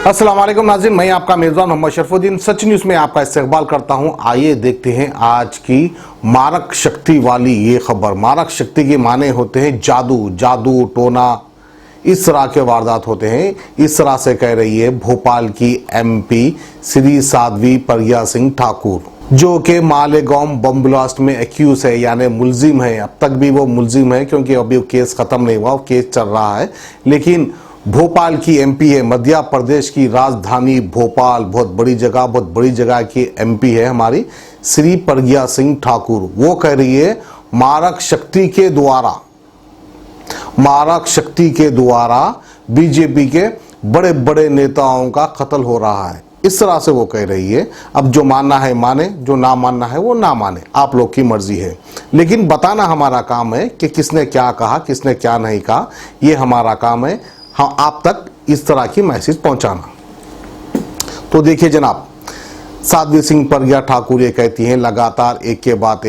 अस्सलाम वालेकुम नाज़रीन, मैं आपका मेज़बान मोहम्मद शरफुद्दीन सच न्यूज़ में आपका इस्तकबाल करता हूं। आइए देखते हैं आज की मारक शक्ति वाली ये खबर। मारक शक्ति के माने होते हैं जादू टोना, इस तरह के वारदात होते हैं। इस तरह से कह रही है भोपाल की एमपी श्री साध्वी प्रज्ञा सिंह ठाकुर, जो कि मालेगांव बम ब्लास्ट में एक्यूज है, यानी मुलजिम है। अब तक भी वो मुलजिम है क्योंकि अभी वो केस खत्म नहीं हुआ, वो केस चल रहा है। लेकिन भोपाल की एमपी है, मध्य प्रदेश की राजधानी भोपाल, बहुत बड़ी जगह की एमपी है हमारी श्री प्रज्ञा सिंह ठाकुर। वो कह रही है मारक शक्ति के द्वारा बीजेपी के बड़े बड़े नेताओं का कत्ल हो रहा है। इस तरह से वो कह रही है। अब जो मानना है माने, जो ना मानना है वो ना माने, आप लोग की मर्जी है। लेकिन बताना हमारा काम है कि किसने क्या कहा, किसने क्या नहीं कहा, ये हमारा काम है। हाँ, आप तक इस तरह की मैसेज पहुंचाना। तो देखिए जनाब, साध्वी सिंह प्रज्ञा ठाकुर ये कहती हैं लगातार एक के बाद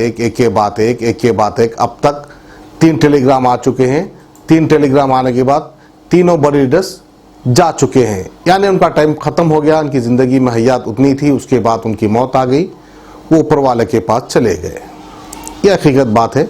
एक। अब तक 3 टेलीग्राम आ चुके हैं। 3 टेलीग्राम आने के बाद तीनों बड़े लीडर्स जा चुके हैं, यानी उनका टाइम खत्म हो गया। उनकी जिंदगी में हयात उतनी थी, उसके बाद उनकी मौत आ गई, वो ऊपर वाले के पास चले गए। यह हकीकत बात है,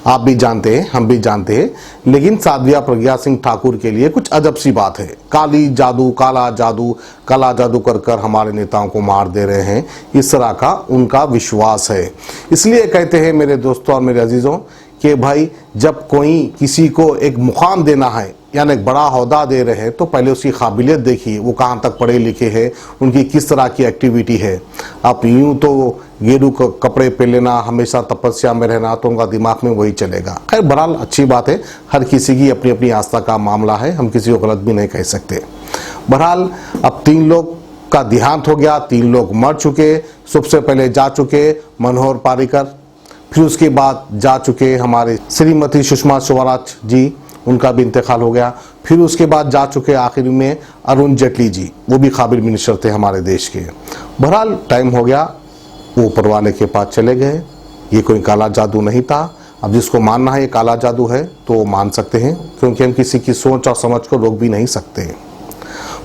आप भी जानते हैं, हम भी जानते हैं। लेकिन साध्वी प्रज्ञा सिंह ठाकुर के लिए कुछ अजब सी बात है। काला जादू कर हमारे नेताओं को मार दे रहे हैं, इस तरह का उनका विश्वास है। इसलिए कहते हैं मेरे दोस्तों और मेरे अजीजों कि भाई, जब कोई किसी को एक मुकाम देना है, यानी एक बड़ा ओहदा दे रहे हैं, तो पहले उसकी काबिलियत देखिए, वो कहाँ तक पढ़े लिखे हैं, उनकी किस तरह की एक्टिविटी है। आप यूं तो गेरू कपड़े पहन लेना, हमेशा तपस्या में रहना, तो उनका दिमाग में वही चलेगा। खैर बहरहाल अच्छी बात है, हर किसी की अपनी अपनी आस्था का मामला है, हम किसी को गलत भी नहीं कह सकते। बहरहाल अब 3 लोग का देहांत हो गया, 3 लोग मर चुके। सबसे पहले जा चुके मनोहर पर्रिकर, फिर उसके बाद जा चुके हमारे श्रीमती सुषमा स्वराज जी, उनका भी इंतकाल हो गया। फिर उसके बाद जा चुके आखिर में अरुण जेटली जी, वो भी काबिल मिनिस्टर थे हमारे देश के। बहरहाल टाइम हो गया, वो ऊपर वाले के पास चले गए। ये कोई काला जादू नहीं था। अब जिसको मानना है ये काला जादू है तो वो मान सकते हैं, क्योंकि हम किसी की सोच और समझ को रोक भी नहीं सकते।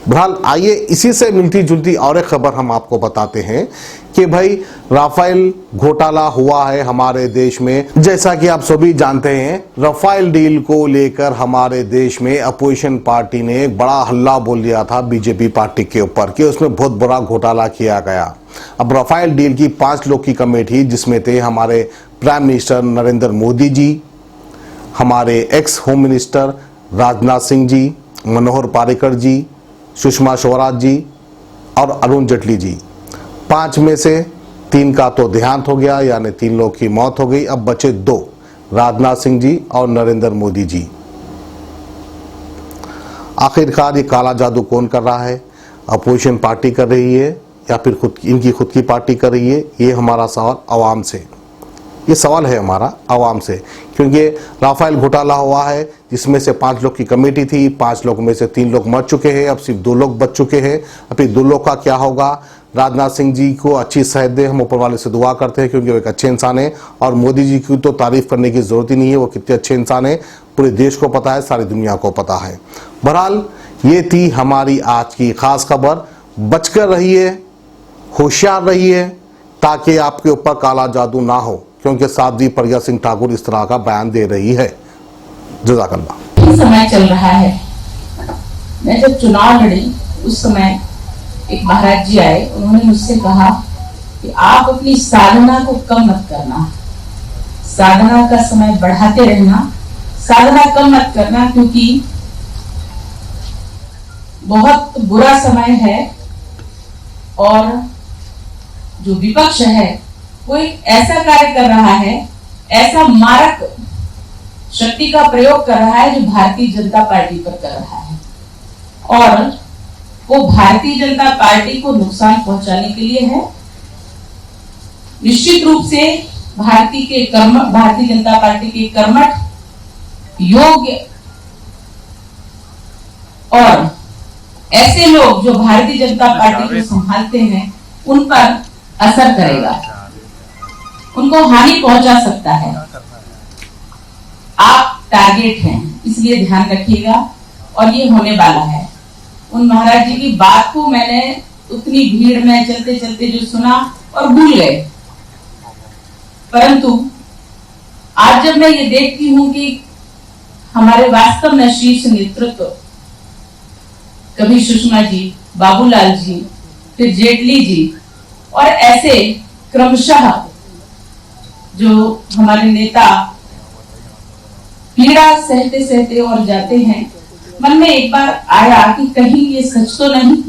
बहरहाल आइए इसी से मिलती जुलती और एक खबर हम आपको बताते हैं कि भाई राफेल घोटाला हुआ है हमारे देश में। जैसा कि आप सभी जानते हैं, राफेल डील को लेकर हमारे देश में अपोजिशन पार्टी ने एक बड़ा हल्ला बोल दिया था बीजेपी पार्टी के ऊपर कि उसमें बहुत बड़ा घोटाला किया गया। अब राफेल डील की 5 लोग की कमेटी, जिसमें थे हमारे प्राइम मिनिस्टर नरेंद्र मोदी जी, हमारे ex home minister Rajnath Singh ji, Manohar Parrikar ji, Sushma Swaraj ji और अरुण जेटली जी। 5 में से 3 का तो देहांत हो गया, यानी 3 लोग की मौत हो गई। अब बचे 2, राजनाथ सिंह जी और नरेंद्र मोदी जी। आखिरकार ये काला जादू कौन कर रहा है? अपोजिशन पार्टी कर रही है या फिर इनकी खुद की पार्टी कर रही है? ये हमारा सवाल आवाम से, ये सवाल है हमारा आवाम से, क्योंकि राफेल घोटाला हुआ है जिसमें से 5 लोग की कमेटी थी। 5 लोग में से 3 लोग मर चुके हैं, अब सिर्फ 2 लोग बच चुके हैं। अभी 2 लोग का क्या होगा? राजनाथ सिंह जी को अच्छी सेहत दे, हम ऊपर वाले से दुआ करते हैं, क्योंकि वो एक अच्छे इंसान है। और मोदी जी की तो तारीफ करने की जरूरत ही नहीं है, वो कितने अच्छे इंसान है, पूरे देश को पता है, सारी दुनिया को पता है। बहरहाल ये थी हमारी आज की खास खबर। बचकर रहिए, होशियार रहिए, ताकि आपके ऊपर काला जादू ना हो, क्योंकि साध्वी प्रज्ञा सिंह ठाकुर इस तरह का बयान दे रही है। जज़ाकल्लाह। समय चल रहा है, मैं जब चुनाव लड़ी उस समय एक महाराज जी आए, उन्होंने मुझसे कहा कि आप अपनी साधना को कम मत करना, साधना का समय बढ़ाते रहना, साधना कम मत करना, क्योंकि बहुत बुरा समय है और जो विपक्ष है वो एक ऐसा कार्य कर रहा है, ऐसा मारक शक्ति का प्रयोग कर रहा है जो भारतीय जनता पार्टी पर कर रहा है, और वो भारतीय जनता पार्टी को नुकसान पहुंचाने के लिए है। निश्चित रूप से भारतीय जनता पार्टी के कर्मठ, योग्य और ऐसे लोग जो भारतीय जनता पार्टी को संभालते हैं, उन पर असर करेगा, उनको हानि पहुंचा सकता है। आप टारगेट हैं, इसलिए ध्यान रखिएगा और ये होने वाला है। उन महाराज जी की बात को मैंने उतनी भीड़ में चलते चलते जो सुना और भूल गए। परंतु आज जब मैं ये देखती हूं कि हमारे वास्तव में शीर्ष नेतृत्व, कभी सुषमा जी, बाबूलाल जी, फिर जेटली जी और ऐसे क्रमशः जो हमारे नेता पीड़ा सहते सहते और जाते हैं, मन में एक बार आया कि कहीं ये सच तो नहीं।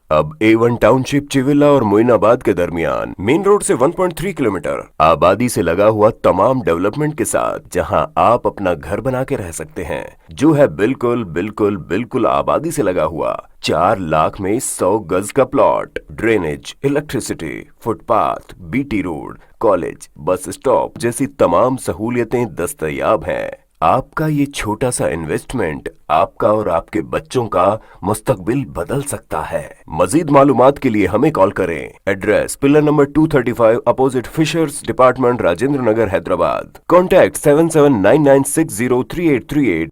अब A1 टाउनशिप चिविला और मोइनाबाद के दरमियान मेन रोड से 1.3 किलोमीटर आबादी से लगा हुआ तमाम डेवलपमेंट के साथ जहां आप अपना घर बना के रह सकते हैं, जो है बिल्कुल बिल्कुल बिल्कुल आबादी से लगा हुआ। 4 लाख में 100 गज का plot, drainage, electricity, footpath, BT road, college, bus stop जैसी तमाम सहूलियतें दस्तयाब हैं। आपका ये छोटा सा इन्वेस्टमेंट आपका और आपके बच्चों का मुस्तकबिल बदल सकता है। मजीद मालूमात के लिए हमें कॉल करें। Address pillar number 235 opposite fishers department, Rajendra Nagar, Hyderabad. Contact 7799603838।